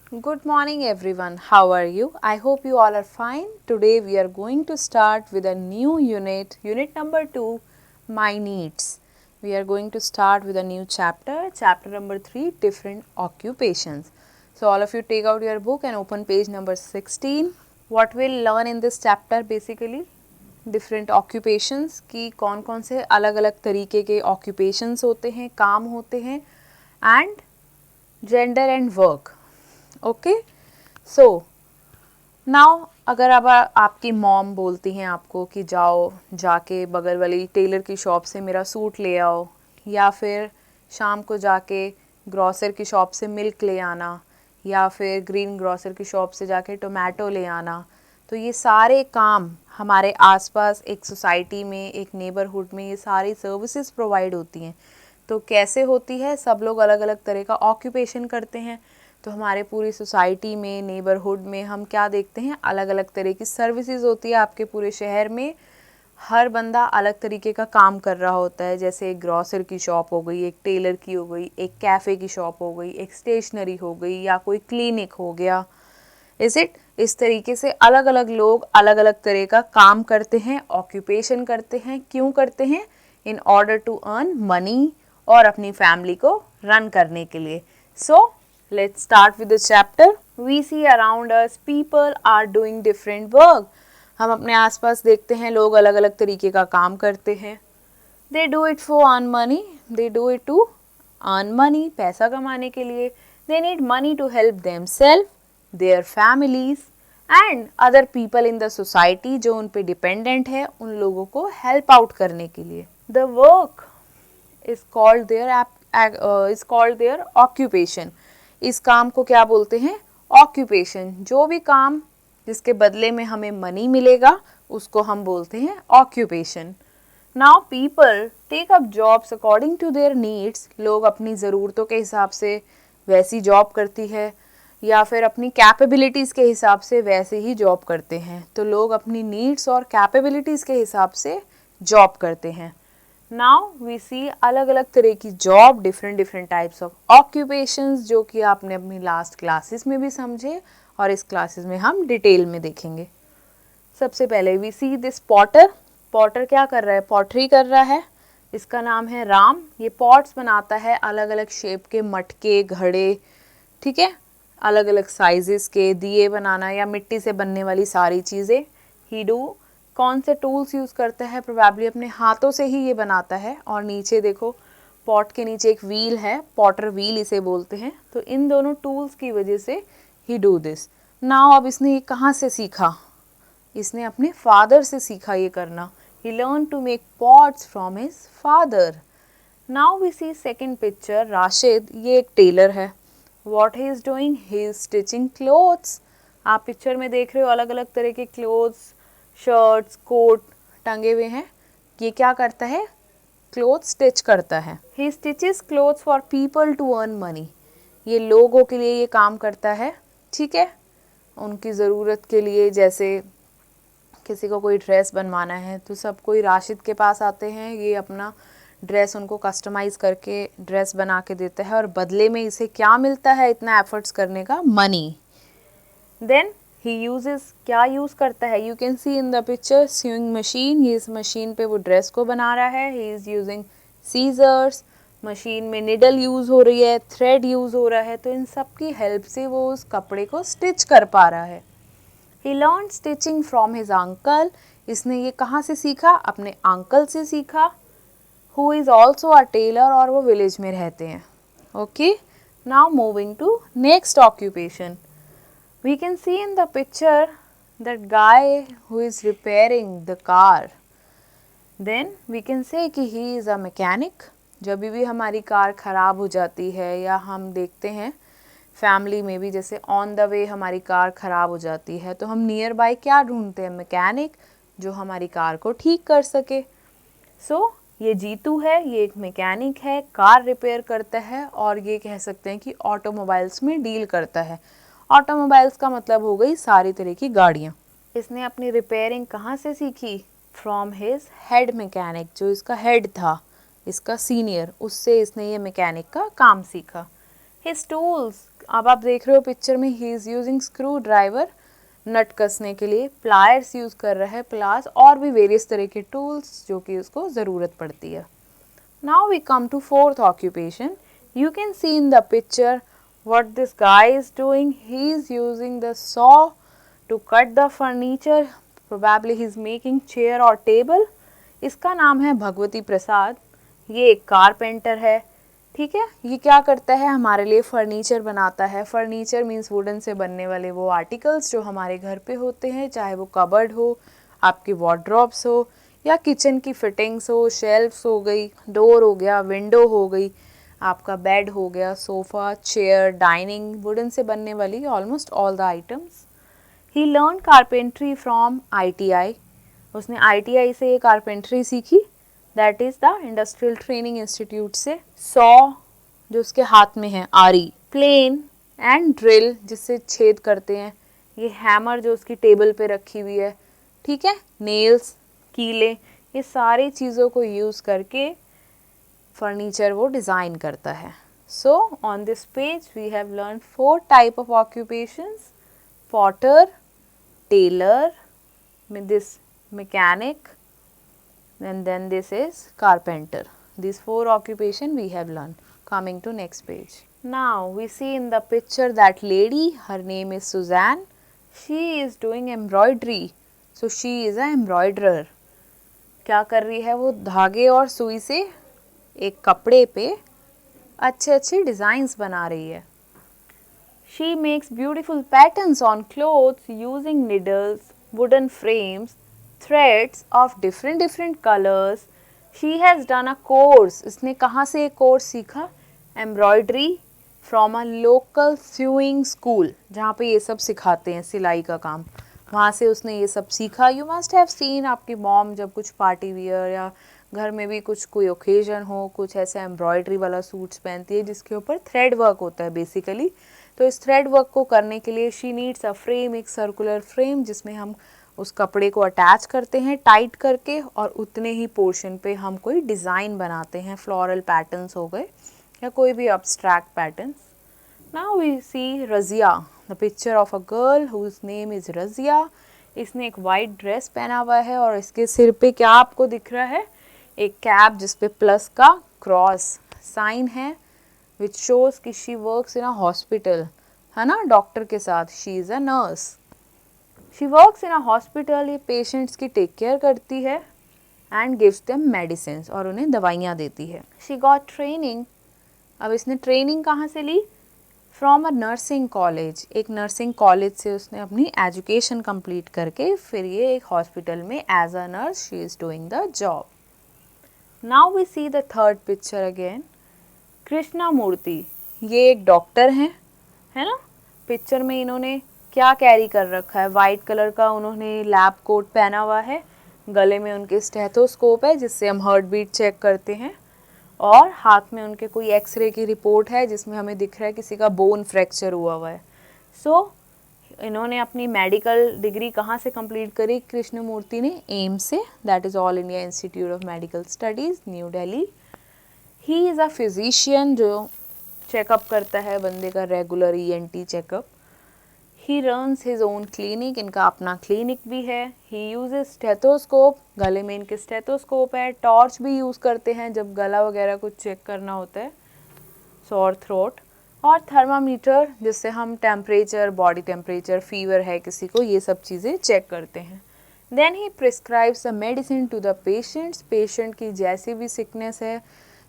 Good morning everyone. How are you? I hope you all are fine. Today we are going to start with a new unit number 2, My Needs. We are going to start with a new chapter number 3, Different Occupations. So all of you take out your book and open page number 16. What we'll learn in this chapter basically different occupations की कौन कौन से अलग अलग तरीके के occupations होते हैं, काम होते हैं, and gender and work. Okay, so now अगर अब आपकी मॉम बोलती हैं आपको कि जाओ जाके बगल वाली टेलर की शॉप से मेरा सूट ले आओ, या फिर शाम को जाके ग्रॉसर की शॉप से मिल्क ले आना, या फिर ग्रीन ग्रॉसर की शॉप से जाके टोमेटो ले आना, तो ये सारे काम हमारे आसपास एक सोसाइटी में, एक नेबरहुड में ये सारी सर्विसेज प्रोवाइड होती हैं. तो कैसे होती है, सब लोग अलग अलग तरह का ऑक्यूपेशन करते हैं. तो हमारे पूरी सोसाइटी में, नेबरहुड में हम क्या देखते हैं, अलग अलग तरह की सर्विसेज होती है. आपके पूरे शहर में हर बंदा अलग तरीके का काम कर रहा होता है. जैसे एक ग्रॉसर की शॉप हो गई, एक टेलर की हो गई, एक कैफ़े की शॉप हो गई, एक स्टेशनरी हो गई, या कोई क्लिनिक हो गया. इज इट, इस तरीके से अलग अलग लोग अलग अलग तरह का काम करते हैं, ऑक्यूपेशन करते हैं. क्यों करते हैं? In order to earn money, और अपनी फैमिली को रन करने के लिए. So let's start with the chapter. We see around us people are doing different work. हम अपने आसपास देखते हैं लोग अलग अलग तरीके का काम करते हैं. They do it for earn money, they do it to earn money, पैसा कमाने के लिए. They need money to help themselves, their families and other people in the society जो उन पे डिपेंडेंट है, उन लोगों को हेल्प आउट करने के लिए. The work is called their occupation. इस काम को क्या बोलते हैं? ऑक्यूपेशन. जो भी काम जिसके बदले में हमें मनी मिलेगा उसको हम बोलते हैं occupation. Now people take up jobs according to their needs. लोग अपनी ज़रूरतों के हिसाब से वैसी जॉब करती है, या फिर अपनी कैपेबिलिटीज़ के हिसाब से वैसे ही जॉब करते हैं. तो लोग अपनी नीड्स और कैपेबिलिटीज़ के हिसाब से जॉब करते हैं. नाउ वी सी अलग अलग तरह की job, different types of occupations, जो कि आपने अपनी लास्ट क्लासेस में भी समझे और इस क्लासेस में हम डिटेल में देखेंगे. सबसे पहले we see this potter. Potter क्या कर रहा है? पॉटरी कर रहा है. इसका नाम है राम. ये पॉट्स बनाता है, अलग अलग शेप के मटके, घड़े, ठीक है, अलग अलग साइजेस के, दिए बनाना या मिट्टी से बनने वाली सारी चीज़ें. ही डू कौन से टूल्स यूज़ करता है? प्रोबेबली अपने हाथों से ही ये बनाता है. और नीचे देखो, पॉट के नीचे एक व्हील है, पॉटर व्हील इसे बोलते हैं. तो इन दोनों टूल्स की वजह से ही डू दिस. नाउ अब इसने ये कहाँ से सीखा? इसने अपने फादर से सीखा ये करना. He learn to make pots from his father. Now we see second picture. Rashid, ये एक टेलर है. What he is doing? He is stitching clothes. आप पिक्चर में देख रहे हो अलग अलग तरह के क्लोथ्स, शर्ट्स, कोट टंगे हुए हैं. ये क्या करता है? क्लोथ स्टिच करता है. He stitches clothes for people to earn money. ये लोगों के लिए ये काम करता है, ठीक है, उनकी ज़रूरत के लिए. जैसे किसी को कोई ड्रेस बनवाना है तो सब कोई राशिद के पास आते हैं. ये अपना ड्रेस उनको कस्टमाइज़ करके ड्रेस बना के देता है, और बदले में इसे क्या मिलता है इतना एफर्ट्स करने का? मनी. देन ही यूजेस, क्या यूज़ करता है? You can see in the picture sewing machine. ये इस मशीन पे वो ड्रेस को बना रहा है. He is using scissors. Machine में निडल यूज़ हो रही है, थ्रेड यूज़ हो रहा है. तो इन सब की हेल्प से वो उस कपड़े को स्टिच कर पा रहा है. He learn stitching from his uncle. इसने ये कहाँ से सीखा? अपने अंकल से सीखा, who is also a tailor, और वो विलेज में रहते हैं. Okay, now moving to next occupation. We can see in the picture that guy who is repairing the car. Then we can say कि he is a mechanic. जब भी हमारी car ख़राब हो जाती है, या हम देखते हैं फैमिली में भी, जैसे ऑन द वे हमारी कार ख़राब हो जाती है, तो हम नियर बाय क्या ढूंढते हैं? मैकेनिक, जो हमारी कार को ठीक कर सके. सो ये जीतू है, ये एक मैकेनिक है, कार रिपेयर करता है, और ये कह सकते हैं कि ऑटोमोबाइल्स में डील करता है. ऑटोमोबाइल्स का मतलब हो गई सारी तरह की गाड़ियाँ. इसने अपनी रिपेयरिंग कहाँ से सीखी? From his head mechanic. जो इसका हेड था, इसका सीनियर, उससे इसने ये मैकेनिक का काम सीखा. हिज टूल्स, अब आप देख रहे हो पिक्चर में he is using screwdriver, nut कसने के लिए, प्लायर्स यूज़ कर रहा है, प्लास, और भी वेरियस तरह के टूल्स जो कि उसको ज़रूरत पड़ती है। Now we come to fourth occupation. You can see in the picture what this guy is doing. He is using the saw to cut the furniture. Probably he is making chair or table. इसका नाम है भगवती प्रसाद. ये एक carpenter है. ठीक है, ये क्या करता है, हमारे लिए फर्नीचर बनाता है. फर्नीचर मीन्स वुडन से बनने वाले वो आर्टिकल्स जो हमारे घर पे होते हैं, चाहे वो कबर्ड हो, आपके वार्डरोब्स हो, या किचन की फिटिंग्स हो, शेल्फ्स हो गई, डोर हो गया, विंडो हो गई, आपका बेड हो गया, सोफ़ा, चेयर, डाइनिंग, वुडन से बनने वाली almost all the items. He learn carpentry from ITI. उसने ITI से ये कारपेंट्री सीखी, that is the industrial training institute से. सॉ जो उसके हाथ में है, आरी, प्लेन एंड ड्रिल जिससे छेद करते हैं, ये हैमर जो उसकी टेबल पे रखी हुई है, ठीक है, नेल्स, कीले, ये सारी चीज़ों को यूज़ करके फर्नीचर वो डिज़ाइन करता है. So on this page we have learn 4 type of occupations: potter, tailor, this mechanic, and then this is carpenter. These 4 occupation we have learned. Coming to next page. Now we see in the picture that lady, her name is Suzanne. She is doing embroidery. So she is a embroiderer. क्या कर रही है वो, धागे और सुई से एक कपड़े पे अच्छे अच्छे डिज़ाइंस बना रही है. She makes beautiful patterns on clothes using needles, wooden frames, threads of different colors. She has done a course. इसने कहाँ से एक कोर्स सीखा? Embroidery from a local sewing school, जहाँ पे ये सब सिखाते हैं सिलाई का काम, वहाँ से उसने ये सब सीखा. यू मस्ट हैव सीन, आपकी मॉम जब कुछ पार्टी वियर या घर में भी कुछ कोई ओकेजन हो, कुछ ऐसा एम्ब्रॉयडरी वाला सूट्स पहनती है जिसके ऊपर थ्रेड वर्क होता है बेसिकली. तो इस थ्रेड वर्क को करने के लिए शी नीड्स अ फ्रेम, एक सर्कुलर फ्रेम जिसमें हम उस कपड़े को अटैच करते हैं टाइट करके, और उतने ही पोर्शन पे हम कोई डिज़ाइन बनाते हैं, फ्लोरल पैटर्न्स हो गए या कोई भी abstract patterns. Now we see Razia, the picture of a girl whose name is Razia. इसने एक वाइट ड्रेस पहना हुआ है और इसके सिर पे क्या आपको दिख रहा है, एक कैप जिस पे प्लस का क्रॉस साइन है, विच शोज कि she works in a hospital, है ना, डॉक्टर के साथ. She is a nurse. She works in a hospital. ये पेशेंट्स की टेक केयर करती है एंड गिव्स देम मेडिसिन, और उन्हें दवाइयाँ देती है. She got training. अब इसने ट्रेनिंग कहाँ से ली? From a nursing college. एक नर्सिंग कॉलेज से उसने अपनी एजुकेशन कंप्लीट करके फिर ये एक हॉस्पिटल में as a nurse she is doing the job. Now we see the third picture again. Krishna Murthy, ये एक डॉक्टर हैं, है ना. पिक्चर में इन्होंने क्या कैरी कर रखा है, वाइट कलर का उन्होंने लैब कोट पहना हुआ है, गले में उनके स्टेथोस्कोप है जिससे हम हार्ट बीट चेक करते हैं, और हाथ में उनके कोई एक्सरे की रिपोर्ट है जिसमें हमें दिख रहा है किसी का बोन फ्रैक्चर हुआ हुआ है. सो इन्होंने अपनी मेडिकल डिग्री कहाँ से कंप्लीट करी? कृष्णमूर्ति ने एम्स से, that is all India institute of medical studies, new Delhi. He is a physician जो चेकअप करता है बंदे का regular ENT checkup. He runs his own clinic, इनका अपना क्लिनिक भी है. ही यूजेस स्टेथोस्कोप, गले में इनके स्टेथोस्कोप है. टॉर्च भी यूज़ करते हैं जब गला वगैरह कुछ चेक करना होता है, सॉर थ्रोट. और थर्मामीटर जिससे हम टेम्परेचर, बॉडी टेम्परेचर, फीवर है किसी को, ये सब चीज़ें चेक करते हैं. Then he prescribes a medicine to the patients. Patient की जैसी भी सिकनेस है,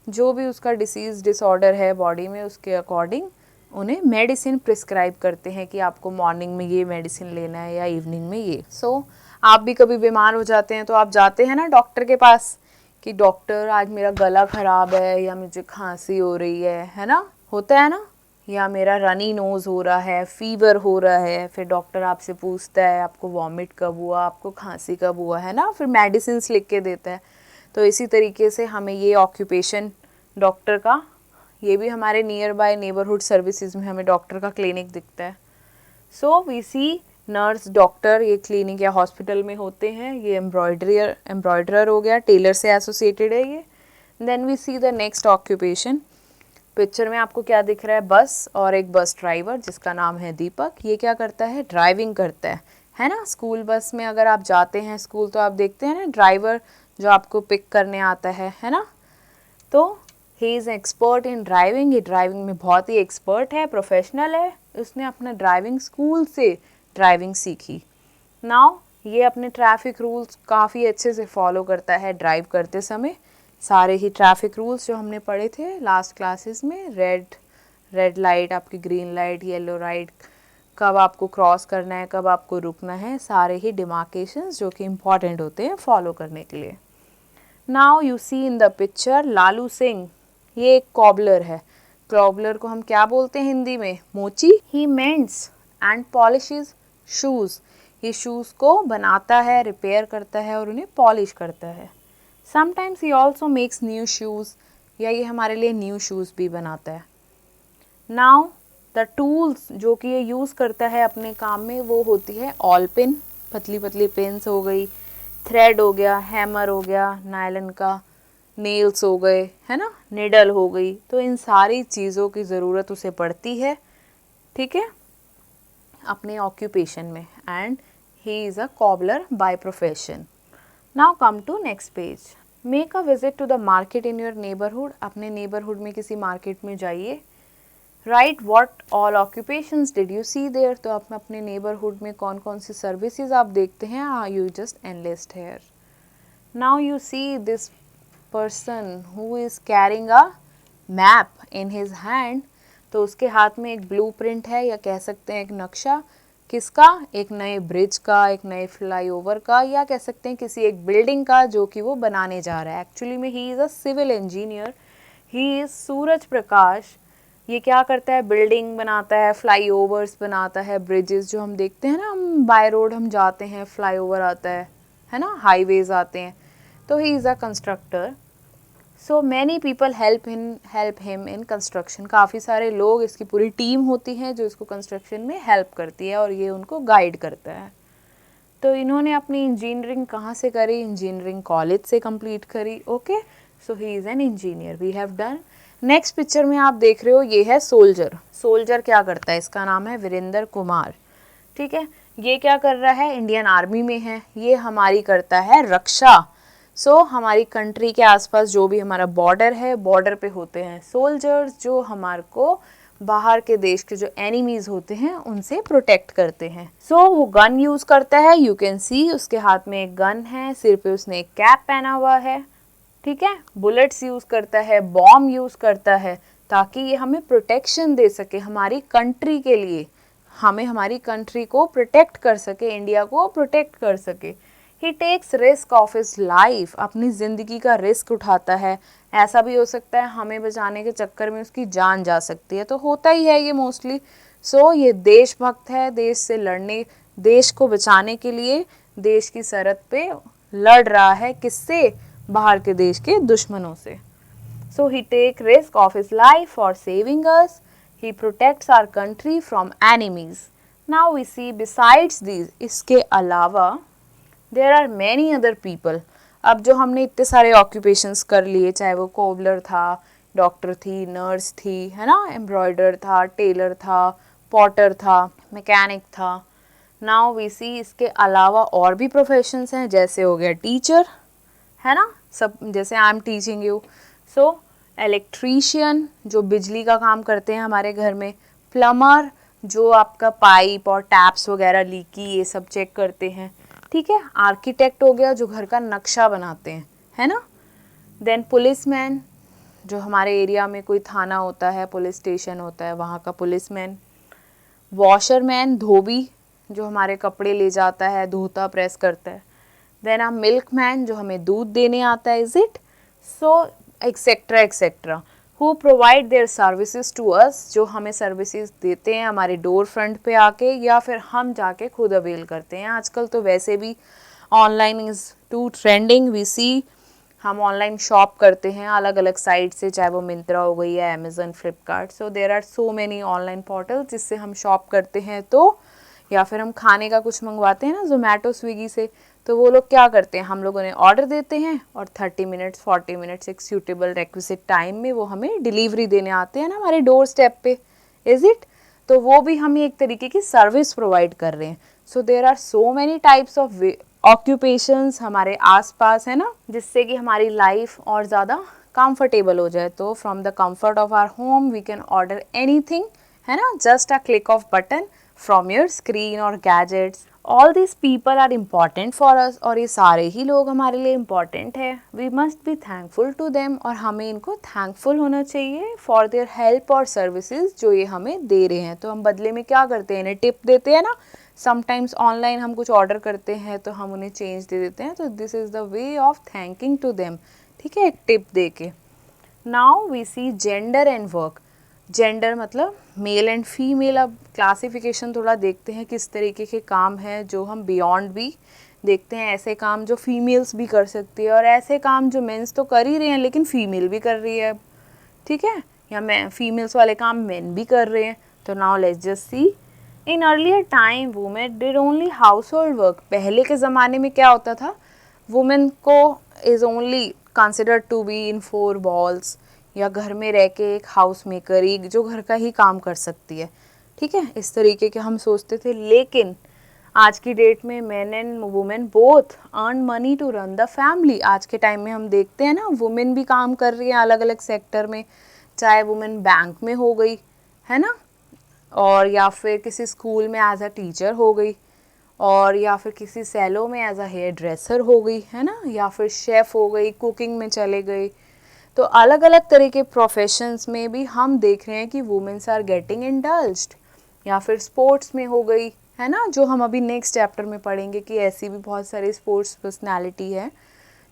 जो भी उसका डिसीज़ डिसऑर्डर है बॉडी में, उसके अकॉर्डिंग उन्हें मेडिसिन प्रिस्क्राइब करते हैं कि आपको मॉर्निंग में ये मेडिसिन लेना है या इवनिंग में ये. सो आप भी कभी बीमार हो जाते हैं तो आप जाते हैं ना डॉक्टर के पास कि डॉक्टर आज मेरा गला ख़राब है, या मुझे खांसी हो रही है ना, होता है ना, या मेरा रनी नोज़ हो रहा है, फीवर हो रहा है. फिर डॉक्टर आपसे पूछता है आपको वॉमिट कब हुआ, आपको खांसी कब हुआ, है ना, फिर मेडिसिन लिख के देता है. तो इसी तरीके से हमें ये ऑक्यूपेशन डॉक्टर का, ये भी हमारे नियर बाय नेबरहुड सर्विसेज में हमें डॉक्टर का क्लिनिक दिखता है. So we see nurse, doctor ये क्लिनिक या हॉस्पिटल में होते हैं. ये एम्ब्रॉयडरर हो गया, टेलर से एसोसिएटेड है ये. Then we see the next occupation picture में आपको क्या दिख रहा है, बस और एक बस ड्राइवर जिसका नाम है दीपक। ये क्या करता है, ड्राइविंग करता है ना। स्कूल बस में अगर आप जाते हैं स्कूल तो आप देखते हैं ना ड्राइवर जो आपको पिक करने आता है ना। तो he is expert in driving, ये ड्राइविंग में बहुत ही एक्सपर्ट है, प्रोफेशनल है। उसने अपना ड्राइविंग स्कूल से ड्राइविंग सीखी। नाउ ये अपने ट्रैफिक रूल्स काफ़ी अच्छे से फॉलो करता है ड्राइव करते समय। सारे ही ट्रैफिक रूल्स जो हमने पढ़े थे लास्ट क्लासेस में, रेड लाइट, आपकी ग्रीन लाइट, येलो लाइट, कब आपको क्रॉस करना है, कब आपको रुकना है, सारे ही डिमार्केशंस जो कि इम्पॉर्टेंट होते हैं फॉलो करने के लिए। Now you see in the picture Lalu Singh, ये एक कॉबलर है। कॉबलर को हम क्या बोलते हैं हिंदी में, मोची। ही मेंट्स एंड पॉलिशेस शूज़, ये शूज़ को बनाता है, रिपेयर करता है और उन्हें पॉलिश करता है। Sometimes he also makes new shoes, या ये हमारे लिए न्यू शूज़ भी बनाता है। नाउ द टूल्स जो कि ये यूज़ करता है अपने काम में वो होती है ऑल पिन, पतली पतली पेन्स हो गई, थ्रेड हो गया, हैमर हो गया, नायलन का, नेल्स हो गए, है ना, निडल हो गई। तो इन सारी चीज़ों की ज़रूरत उसे पड़ती है, ठीक है, अपने ऑक्यूपेशन में। And he is a cobbler by profession. Now come to next page. Make a visit to the market in your neighbourhood, अपने नेबरहुड में किसी मार्केट में जाइए। Write what all occupations did you see there, तो आप अपने neighbourhood में कौन कौन सी सर्विसेज आप देखते हैं, you just enlist here. Now you see this person who is carrying a map in his hand, तो उसके हाथ में एक ब्लूप्रिंट है, या कह सकते हैं एक नक्शा, किसका, एक नए ब्रिज का, एक नए फ्लाईओवर का, या कह सकते हैं किसी एक बिल्डिंग का जो कि वो बनाने जा रहा है। एक्चुअली में he is a civil engineer, he is Suraj Prakash. ये क्या करता है, बिल्डिंग बनाता है, फ्लाईओवर्स बनाता है, ब्रिजेस जो हम देखते हैं ना, हम बाय रोड हम जाते हैं, फ्लाईओवर आता है ना, हाईवेज आते हैं, तो ही is a constructor. So many people help him in construction, काफ़ी सारे लोग, इसकी पूरी टीम होती है जो इसको कंस्ट्रक्शन में हेल्प करती है और ये उनको गाइड करता है। तो इन्होंने अपनी इंजीनियरिंग कहाँ से करी, इंजीनियरिंग कॉलेज से कंप्लीट करी। Okay, so he is an engineer, we have done. Next picture में आप देख रहे हो ये है सोल्जर। सोल्जर क्या करता है, इसका नाम है वीरेंद्र कुमार, ठीक है। ये क्या कर रहा है, इंडियन आर्मी में है, ये हमारी करता है रक्षा। हमारी कंट्री के आसपास जो भी हमारा बॉर्डर है, बॉर्डर पे होते हैं सोल्जर्स जो हमारे को बाहर के देश के जो एनिमीज होते हैं उनसे प्रोटेक्ट करते हैं। वो गन यूज करता है, यू कैन सी उसके हाथ में एक गन है, सिर पे उसने एक कैप पहना हुआ है, ठीक है। बुलेट्स यूज करता है, बॉम्ब यूज करता है, ताकि ये हमें प्रोटेक्शन दे सके हमारी कंट्री के लिए, हमें हमारी कंट्री को प्रोटेक्ट कर सके, इंडिया को प्रोटेक्ट कर सके। He takes risk of his life, अपनी ज़िंदगी का रिस्क उठाता है। ऐसा भी हो सकता है हमें बचाने के चक्कर में उसकी जान जा सकती है, तो होता ही है ये मोस्टली। ये देशभक्त है, देश से लड़ने, देश को बचाने के लिए देश की सरहद पे लड़ रहा है, किससे, बाहर के देश के दुश्मनों से। He take risk of his life for saving us, he protects our country from enemies. Now we see besides these, इसके अलावा there are many other people. अब जो हमने इतने सारे ऑक्यूपेशंस कर लिए, चाहे वो कोबलर था, डॉक्टर थी, नर्स थी, है ना, एम्ब्रॉयडर था, टेलर था, पॉटर था, मैकेनिक था। नाउ वी सी इसके अलावा और भी प्रोफेशंस हैं, जैसे हो गया टीचर, है ना, सब जैसे I am teaching you. Electrician जो बिजली का काम करते हैं हमारे घर में, प्लमर जो आपका पाइप और टैप्स वगैरह लीकी ये सब चेक करते हैं, ठीक है। आर्किटेक्ट हो गया जो घर का नक्शा बनाते हैं, है ना। देन पुलिसमैन, जो हमारे एरिया में कोई थाना होता है, पुलिस स्टेशन होता है, वहाँ का पुलिसमैन। वॉशरमैन, धोबी जो हमारे कपड़े ले जाता है, धोता, प्रेस करता है। देन आ मिल्कमैन जो हमें दूध देने आता है, is it, etcetera etcetera, who provide their services to us, जो हमें सर्विसेज देते हैं हमारे डोर फ्रंट पे आके, या फिर हम जाके खुद अवेल करते हैं। आजकल तो वैसे भी online is too trending, we see हम ऑनलाइन शॉप करते हैं अलग अलग साइट से, चाहे वो मिंत्रा हो गई या Amazon, Flipkart. There are so many online portal जिससे हम शॉप करते हैं, तो या फिर हम खाने का कुछ मंगवाते हैं ना जोमेटो, स्विगी से, तो वो लोग क्या करते हैं, हम लोग उन्हें ऑर्डर देते हैं और 30 मिनट्स 40 मिनट्स एक सूटेबल रिक्विजिट टाइम में वो हमें डिलीवरी देने आते हैं ना हमारे डोर स्टेप पे, इज इट। तो वो भी हमें एक तरीके की सर्विस प्रोवाइड कर रहे हैं। So there are so many types of occupations हमारे आसपास है ना, जिससे कि हमारी लाइफ और ज़्यादा कंफर्टेबल हो जाए। तो from the comfort of our home we can order anything, है ना, just a click of button from your screen और gadgets. All this people are important for us, और ये सारे ही लोग हमारे लिए इम्पॉर्टेंट है। We must be thankful to them, और हमें इनको थैंकफुल होना चाहिए फॉर देयर हेल्प और सर्विसेज जो ये हमें दे रहे हैं। तो हम बदले में क्या करते हैं, इन्हें टिप देते हैं ना। समटाइम्स ऑनलाइन हम कुछ ऑर्डर करते हैं तो हम उन्हें चेंज दे देते हैं, तो this is the way of thanking to them, ठीक है, एक टिप दे के। Now we see gender and work. Gender मतलब मेल एंड फीमेल। अब क्लासिफिकेशन थोड़ा देखते हैं किस तरीके के काम हैं जो हम बियॉन्ड भी देखते हैं, ऐसे काम जो फीमेल्स भी कर सकती है और ऐसे काम जो मेंस तो कर ही रहे हैं लेकिन फीमेल भी कर रही है, ठीक है, या मैं फीमेल्स वाले काम मेन भी कर रहे हैं। तो now let's just see. In earlier time women did only household work. पहले के ज़माने में क्या होता था, वुमेन को is only considered to be in 4 walls, या घर में रह के एक हाउस मेकर ही जो घर का ही काम कर सकती है, ठीक है, इस तरीके के हम सोचते थे। लेकिन आज की डेट में men and women both earn money to run the family. आज के टाइम में हम देखते हैं ना वुमेन भी काम कर रही हैं अलग अलग सेक्टर में, चाहे वुमेन बैंक में हो गई, है ना, और या फिर किसी स्कूल में एज अ टीचर हो गई, और या फिर किसी सैलो में एज अ हेयर ड्रेसर हो गई, है ना, या फिर शेफ़ हो गई, कुकिंग में चले गई। तो अलग अलग तरह के प्रोफेशंस में भी हम देख रहे हैं कि वुमेन्स आर गेटिंग इंडल्ज्ड, या फिर स्पोर्ट्स में हो गई, है ना, जो हम अभी नेक्स्ट चैप्टर में पढ़ेंगे कि ऐसी भी बहुत सारी स्पोर्ट्स पर्सनालिटी है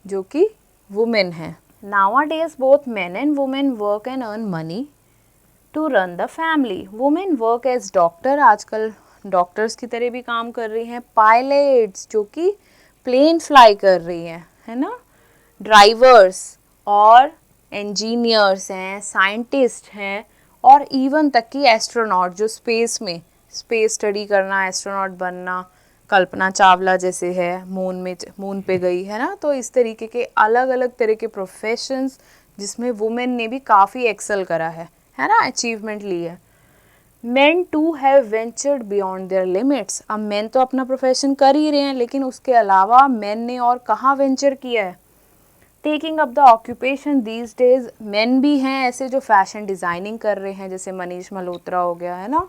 जो कि वुमेन है। Nowadays both men and women work and earn money to run the family. Women work as doctor, आजकल डॉक्टर्स की तरह भी काम कर रही हैं, पायलट्स जो कि प्लेन फ्लाई कर रही हैं, है ना, ड्राइवर्स और इंजीनियर्स हैं, साइंटिस्ट हैं, और इवन तक कि एस्ट्रोनॉट जो स्पेस में स्पेस स्टडी करना, एस्ट्रोनॉट बनना, कल्पना चावला जैसे है मून पे गई, है ना। तो इस तरीके के अलग अलग तरह के प्रोफेशंस जिसमें वुमेन ने भी काफ़ी एक्सेल करा है ना, अचीवमेंट ली है। Men too have ventured beyond their limits. अब मेन तो अपना प्रोफेशन कर ही रहे हैं लेकिन उसके अलावा मेन ने और कहाँ वेंचर किया है। Taking up the occupation these days, main भी हैं ऐसे जो फैशन डिज़ाइनिंग कर रहे हैं, जैसे मनीष मल्होत्रा हो गया, है ना।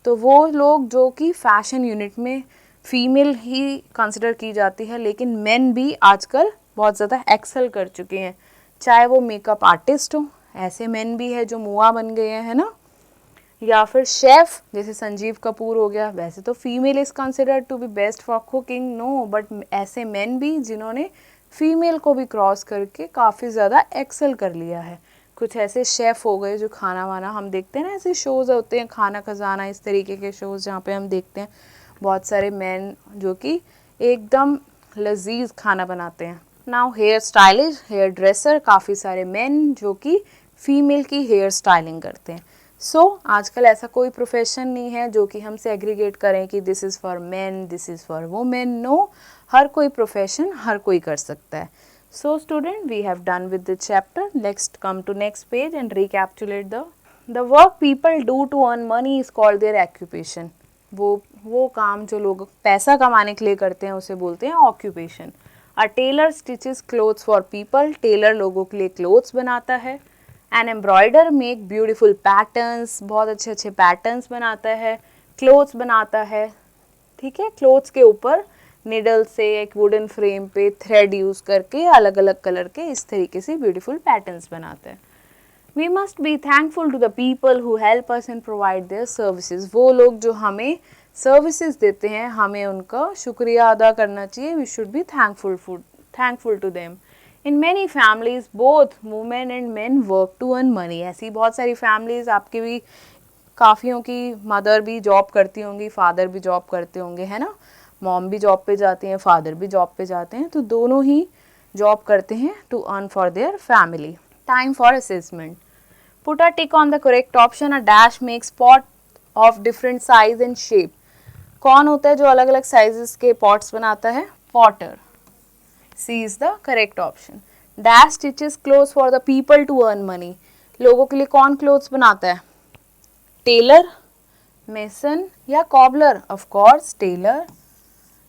तो वो लोग जो कि फैशन यूनिट में फीमेल ही कंसिडर की जाती है, लेकिन मेन भी आजकल बहुत ज़्यादा एक्सेल कर चुके हैं। चाहे वो मेकअप आर्टिस्ट हो, ऐसे मेन भी है जो मुआ बन गए हैं, है ना, या फिर शेफ़ जैसे संजीव कपूर हो गया। वैसे तो female is considered to be best for cooking, no, but ऐसे मेन भी जिन्होंने फीमेल को भी क्रॉस करके काफ़ी ज़्यादा एक्सेल कर लिया है। कुछ ऐसे शेफ़ हो गए जो खाना वाना हम देखते हैं ना, ऐसे शोज़ होते हैं, खाना खजाना, इस तरीके के शोज़ जहाँ पे हम देखते हैं बहुत सारे मेन जो कि एकदम लजीज खाना बनाते हैं। Now hair stylish, hairdresser, काफ़ी सारे मेन जो कि फीमेल की हेयर स्टाइलिंग करते हैं। आजकल ऐसा कोई प्रोफेशन नहीं है जो कि हम सेग्रीगेट करें कि this is for men, this is for women, no, हर कोई प्रोफेशन हर कोई कर सकता है। So student, we have done with the chapter. Let's come to next page and recapitulate the work people do to earn money is called their occupation. वो काम जो लोग पैसा कमाने के लिए करते हैं उसे बोलते हैं occupation. A tailor stitches clothes for people. Tailor लोगों के लिए क्लोथ्स बनाता है। An embroider make beautiful patterns. बहुत अच्छे अच्छे पैटर्न्स बनाता है, क्लोथ्स बनाता है, ठीक है। क्लोथ्स के ऊपर निडल से एक वुडन फ्रेम पे थ्रेड यूज़ करके अलग अलग कलर के इस तरीके से ब्यूटीफुल पैटर्न्स बनाते हैं। We must be thankful to the people who help us and provide their services. वो लोग जो हमें सर्विसेज देते हैं, हमें उनका शुक्रिया अदा करना चाहिए। We should be thankful to them. In many families both women and men work to earn money. ऐसी बहुत सारी फैमिलीज, आपकी भी काफ़ियों की मदर भी जॉब करती होंगी, फादर भी जॉब करते होंगे, है ना, मॉम भी जॉब पे जाती हैं, फादर भी जॉब पे जाते हैं, तो दोनों ही जॉब करते हैं to earn for their family. Time for assessment. Put a tick on the correct option. A dash makes pot of different size and shape. कौन होता है जो अलग अलग साइजेस के पॉट्स बनाता है? Potter. C is the correct option. Dash stitches clothes for the people to earn money. लोगों के लिए कौन क्लोथ्स बनाता है? टेलर, मेसन या cobbler? Of course tailor.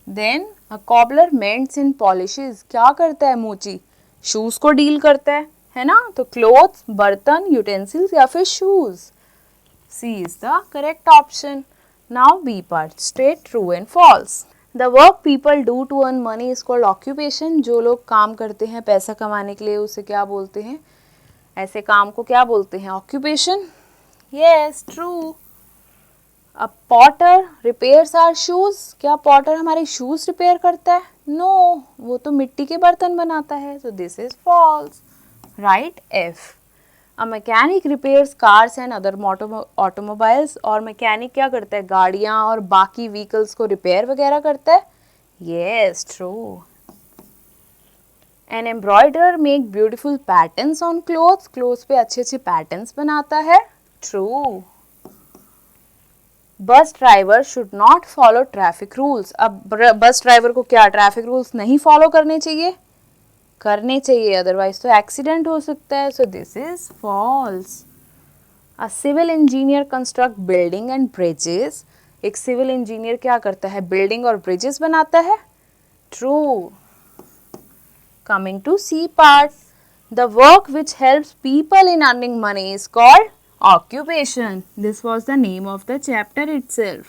Then a cobbler mends and polishes. क्या करता है मोची? शूज को डील करता है ना? तो क्लोथ्स, बर्तन, यूटेंसिल्स या फिर shoes. C is the correct option. Now B part, straight, true and false. The work people do to earn money is called occupation. जो लोग काम करते हैं पैसा कमाने के लिए उसे क्या बोलते हैं? ऐसे काम को क्या बोलते हैं? Occupation. Yes, true. A potter repairs our shoes. क्या पॉटर हमारे शूज रिपेयर करता है? नो, वो तो मिट्टी के बर्तन बनाता है। तो this is false. Right, F. A mechanic repairs cars and other automobiles. और मैकेनिक क्या करता है? गाड़ियाँ और बाकी व्हीकल्स को रिपेयर वगैरह करता है। Yes, true. An embroider make beautiful patterns on clothes. Clothes पे अच्छे अच्छे पैटर्न्स बनाता है। True. Bus driver should not follow traffic rules. अब बस ड्राइवर को क्या ट्रैफिक रूल्स नहीं फॉलो करने चाहिए? करने चाहिए, अदरवाइज तो एक्सीडेंट हो सकता है। So this is false. A civil engineer construct building and bridges. एक सिविल इंजीनियर क्या करता है? बिल्डिंग और ब्रिजेस बनाता है। True. Coming to C part, the work which helps people in earning money is called occupation. This was the name of the chapter itself.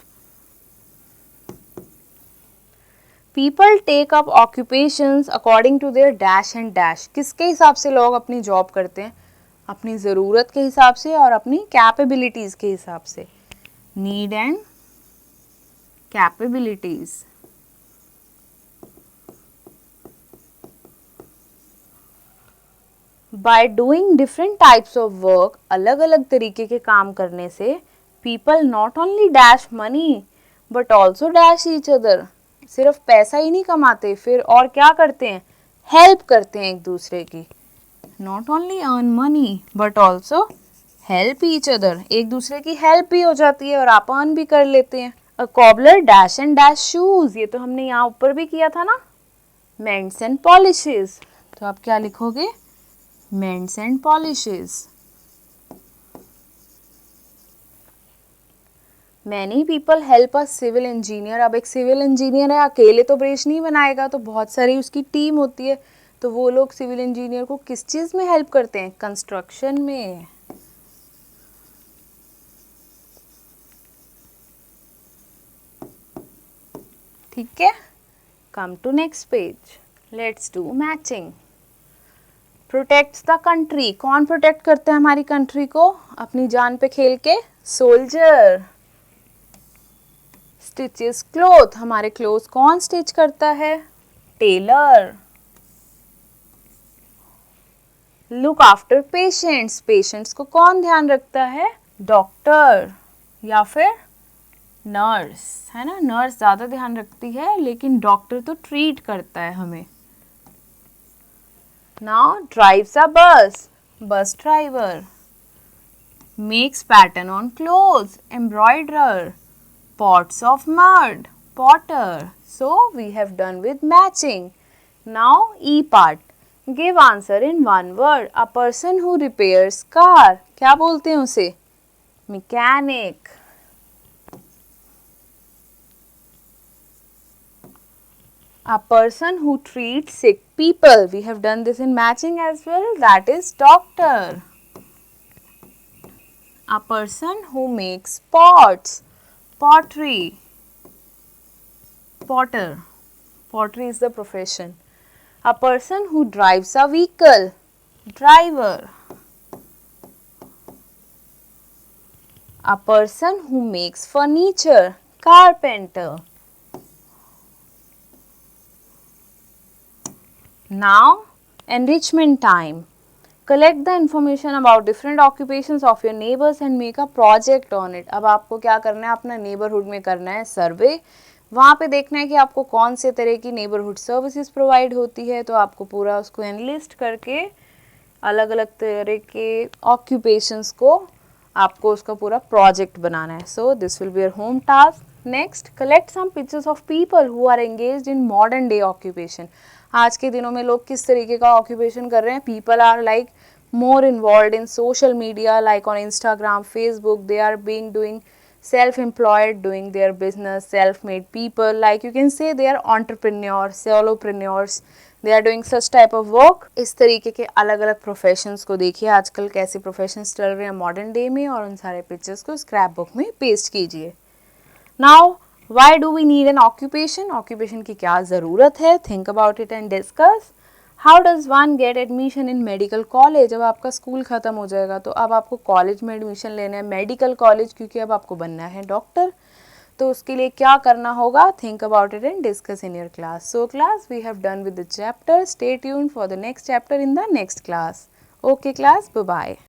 People take up occupations according to their dash and dash. किसके हिसाब से लोग अपनी job करते हैं? अपनी ज़रूरत के हिसाब से और अपनी कैपेबिलिटीज़ के हिसाब से। Need and capabilities. By doing different types of work, अलग अलग तरीके के काम करने से people not only dash money but also dash each other. सिर्फ पैसा ही नहीं कमाते, फिर और क्या करते हैं? हेल्प करते हैं एक दूसरे की। Not only earn money but also help each other. एक दूसरे की हेल्प भी हो जाती है और आप अर्न भी कर लेते हैं। A cobbler dash and dash shoes. ये तो हमने यहाँ ऊपर भी किया था ना। Mends and polishes. तो आप क्या लिखोगे? Mends and polishes. Many people help a civil engineer. अब एक सिविल इंजीनियर है, अकेले तो ब्रिज नहीं बनाएगा, तो बहुत सारी उसकी टीम होती है। तो वो लोग सिविल इंजीनियर को किस चीज़ में हेल्प करते हैं? कंस्ट्रक्शन में। ठीक है, come to next page. Let's do matching. Protects the country. कौन प्रोटेक्ट करता है हमारी कंट्री को अपनी जान पे खेल के? सोल्जर। Stitches cloth. हमारे क्लोथ कौन स्टिच करता है? Tailor. Look after patients. Patients को कौन ध्यान रखता है? डॉक्टर या फिर नर्स, है ना? नर्स ज़्यादा ध्यान रखती है, लेकिन डॉक्टर तो ट्रीट करता है हमें। Now drives a bus. Bus driver. Makes pattern on clothes. Embroiderer. Pots of mud. Potter. So we have done with matching. Now E part. Give answer in one word. A person who repairs car. क्या बोलते हैं उसे? Mechanic. A person who treats sick people. We have done this in matching as well. That is doctor. A person who makes pots. Pottery. Potter. Pottery is the profession. A person who drives a vehicle. Driver. A person who makes furniture. Carpenter. Now, enrichment time. Collect the information about different occupations of your neighbors and make a project on it. अब आपको क्या करना है? अपना neighbourhood में करना है सर्वे। वहाँ पे देखना है कि आपको कौन से तरह की नेबरहुड सर्विसेज प्रोवाइड होती है। तो आपको पूरा उसको एनलिस्ट करके अलग अलग तरह के ऑक्यूपेशंस को आपको उसका पूरा प्रोजेक्ट बनाना है। So this will be your home task. Next, collect some pictures of people who are engaged in modern day occupation. आज के दिनों में लोग किस तरीके का ऑक्यूपेशन कर रहे हैं? People are like more involved in social media like on Instagram, Facebook. They are being doing self-employed, doing their business, self-made people, like you can say they are entrepreneurs, solopreneurs. They are doing such type of work. इस तरीके के अलग अलग professions को देखिए आजकल कैसे professions चल रहे हैं मॉडर्न डे में, और उन सारे पिक्चर्स को स्क्रैप बुक में पेस्ट कीजिए. Now why do we need an occupation? Occupation की क्या ज़रूरत है? Think about it and discuss. How does one get admission in medical college? अब आपका स्कूल ख़त्म हो जाएगा तो अब आपको कॉलेज में एडमिशन लेना है, मेडिकल कॉलेज, क्योंकि अब आपको बनना है डॉक्टर. तो उसके लिए क्या करना होगा? Think about it and discuss in your class. So class, we have done with the chapter. Stay tuned for the next chapter in the next class. Okay class, bye bye.